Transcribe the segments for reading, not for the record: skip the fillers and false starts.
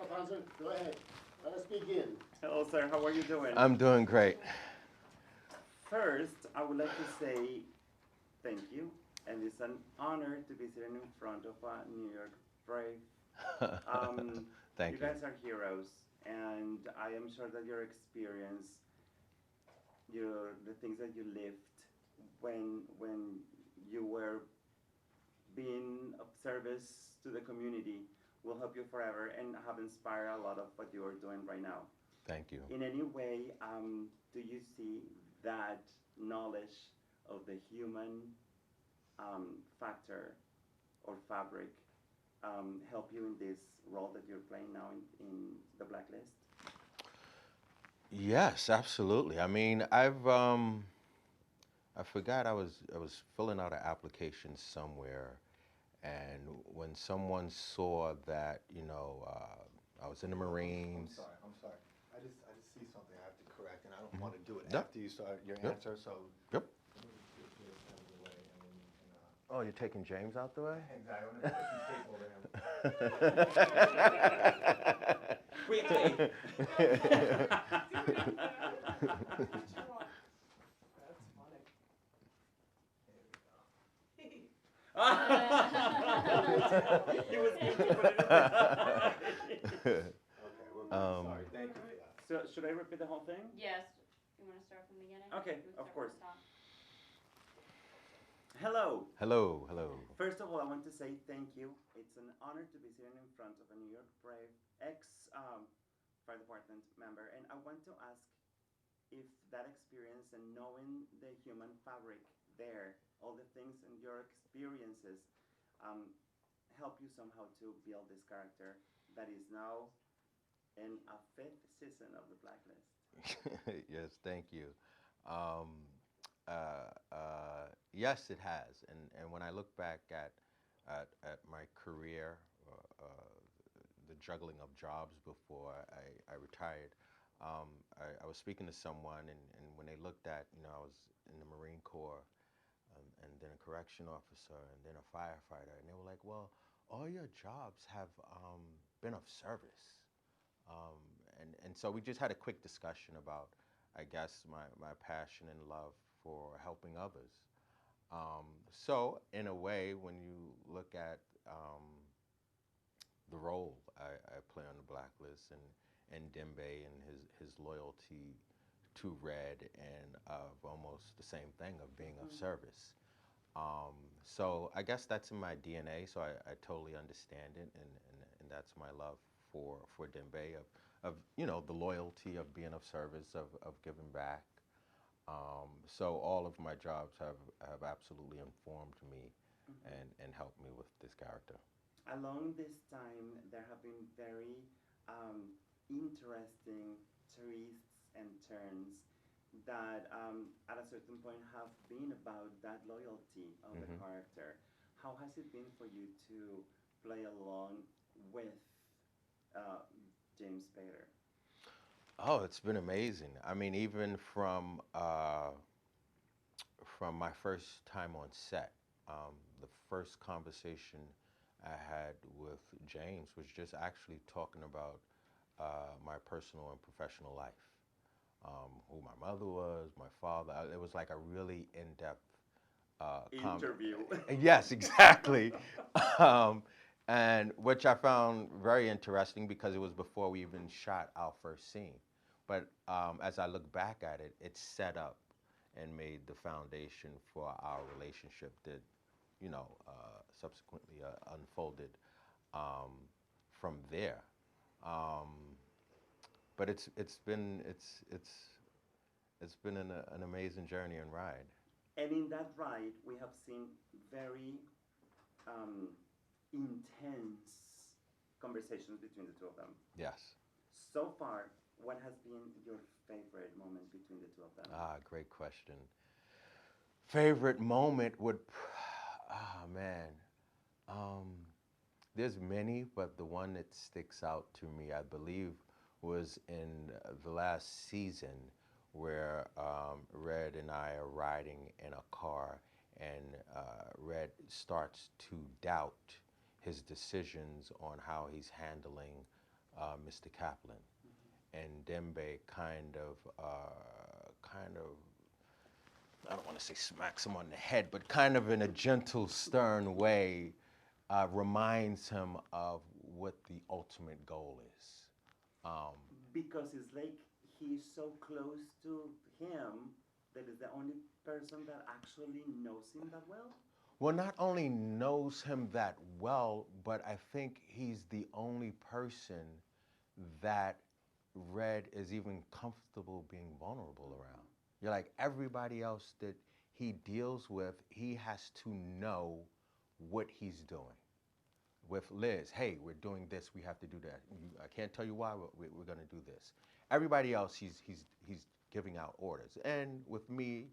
Alfonso, go ahead. Let us begin. Hello, sir. How are you doing? I'm doing great. First, I would like to say thank you, and it's an honor to be sitting in front of a New York Brave. Um, you Thank you. guys are heroes, and I am sure that your experience, the things that you lived when you were being of service to the community, will help you forever and have inspired a lot of what you are doing right now. Thank you. In any way, do you see that knowledge of the human factor or fabric help you in this role that you're playing now in the Blacklist? Yes, absolutely. I mean, I forgot I was filling out an application somewhere, and when someone saw that, I was in the I'm Marines. sorry. I'm sorry. I just see something I have to correct, and I don't Mhm. want to do it Yep. after you start your Yep. answer. So Yep. let me get this out of the way, and then you can. Oh, you're taking James out the way? Anxiety. I want to put some tape over him. Quickly! He was going to put it Okay, we're good. Um, Sorry. Thank you for that. So should I repeat the whole thing? Yes. You want to start from the beginning? Okay, We of start from course. the top. Hello. Hello, hello. First of all, I want to say thank you. It's an honor to be sitting in front of a New York Brave ex fire department member, and I want to ask if that experience and knowing the human fabric there, all the things and your experiences, um, help you somehow to build this character that is now in a fifth season of the Blacklist. Yes, thank you. Um, yes, it has. And when I look back at my career, the juggling of jobs before I retired, I was speaking to someone, and when they looked at, I was in the Marine Corps, and then a correction officer, and then a firefighter, and they were like, well, all your jobs have been of service. Um, and so we just had a quick discussion about, I guess, my passion and love for helping others. So, in a way, when you look at the role I play on the Blacklist, and Dembe and his loyalty to Red, and of almost the same thing of being of Mm-hmm. service. So I guess that's in my DNA, so I totally understand it, and that's my love for Dembe, of the loyalty of being of service, of giving back. So all of my jobs have absolutely informed me Mm-hmm. and helped me with this character. Along this time, there have been very interesting twists and turns that at a certain point have been about that loyalty of the Hmm. character. How has it been for you to play along with uh, James Spader? Oh, it's been amazing. I mean, even from my first time on set, the first conversation I had with James was just actually talking about my personal and professional life, who my mother was, my father. It was like a really in-depth Interview. Yes, exactly. um, and which I found very interesting because it was before we even shot our first scene. But as I look back at it, it set up and made the foundation for our relationship that, subsequently unfolded um, from there. Um, but it's been an amazing journey and ride. And in that ride, we have seen very um, intense conversations between the two of them. Yes. So far, what has been your favorite moment between the two of them? Great question. Favorite moment would, man, um, there's many, but the one that sticks out to me, I believe, was in the last season where Red and I are riding in a car, and Red starts to doubt his decisions on how he's handling Mr. Kaplan. And Dembe kind of, I don't want to say smacks him on the head, but kind of in a gentle, stern way, reminds him of what the ultimate goal is. Because it's like he's so close to him that is the only person that actually knows him that well. Well, not only knows him that well, but I think he's the only person that Red is even comfortable being vulnerable around. You're like everybody else that he deals with, he has to know what he's doing. With Liz, hey, we're doing this, we have to do that. I can't tell you why, but we're going to do this. Everybody else, he's giving out orders. And with me,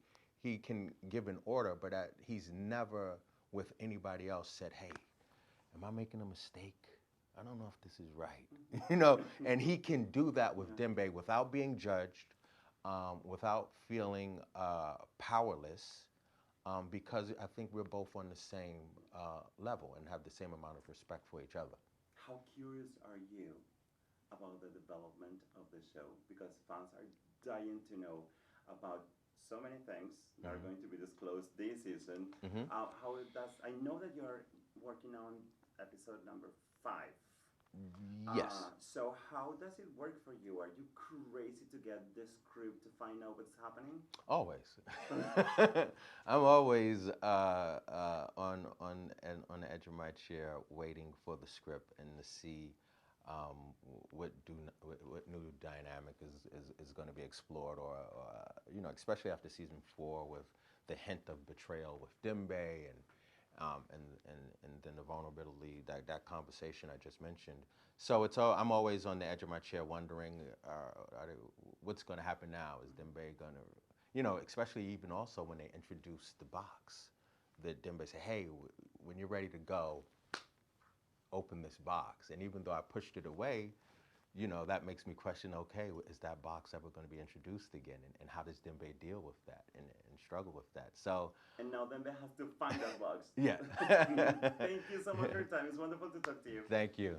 he can give an order, but he's never with anybody else said, hey, am I making a mistake? I don't know if this is right. You know, and he can do that with Dembe without being judged, without feeling powerless, because I think we're both on the same level and have the same amount of respect for each other. How curious are you about the development of the show? Because fans are dying to know about so many things that are going to be disclosed this season. How it does? I know that you're working on episode number 5. Yes. So how does it work for you? Are you crazy to get the script to find out what's happening? Always. I'm always on the edge of my chair waiting for the script and to see what new dynamic is going to be explored, or you know, especially after season 4 with the hint of betrayal with Dembe and then the vulnerability, that conversation I just mentioned. So I'm always on the edge of my chair wondering what's going to happen now. Is Dembe going to, you know, especially even also when they introduce the box, that Dembe say, hey, when you're ready to go, open this box. And even though I pushed it away, you know, that makes me question, okay, is that box ever going to be introduced again? And how does Dembe deal with that and struggle with that? So. And now Dembe has to find that box. Yeah. Thank you so much for your time. It's wonderful to talk to you. Thank you.